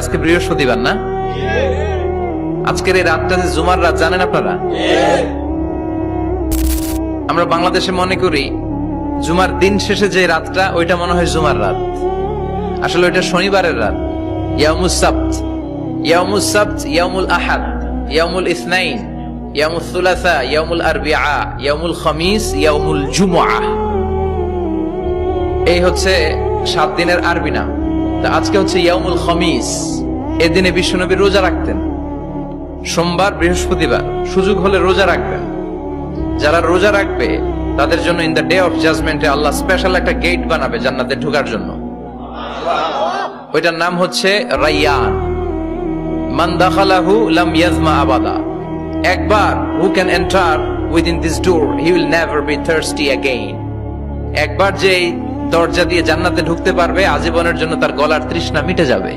আজকে বৃহস্পতিবার না? আজকের এই রাতটা যে জুমার রাত জানেন আপনারা? আমরা বাংলাদেশে মনে করি জুমার দিন শেষে যে রাতটা ওইটা মনে হয় জুমার রাত, আসলে ওইটা শনিবারের রাত। ইয়াউমুস সাবত, ইয়াউমুস সাবত, ইয়াউমুল আহাদ, ইয়াউমুল ইসনাইন, ইয়াউমুল সুলাসা, ইয়াউমুল আরবিআ, ইয়াউমুল খামিস, ইয়াউমুল জুমআ। এই হচ্ছে 7 দিনের আরবি নাম। তা আজকে হচ্ছে ইয়াউমুল খামিস। এদিনে বিশ্বনবী রোজা রাখতেন, সোমবার বৃহস্পতিবার সুযোগ হলে রোজা রাখবেন। যারা রোজা রাখবে তাদের জন্য ইন দ্য ডে অফ জাজমেন্টে আল্লাহ স্পেশাল একটা গেট বানাবে জান্নাতে ঢোকার জন্য। ওইটার নাম হচ্ছে রাইয়ান। মান দাখালাহু লাম ইয়াজমা আবাদা। একবার who can enter within this door he will never be thirsty again. একবার যে দরজা দিয়ে জান্নাতে ঢুকতে পারবে আজীবনের জন্য তার গলার তৃষ্ণা মিটে যাবে।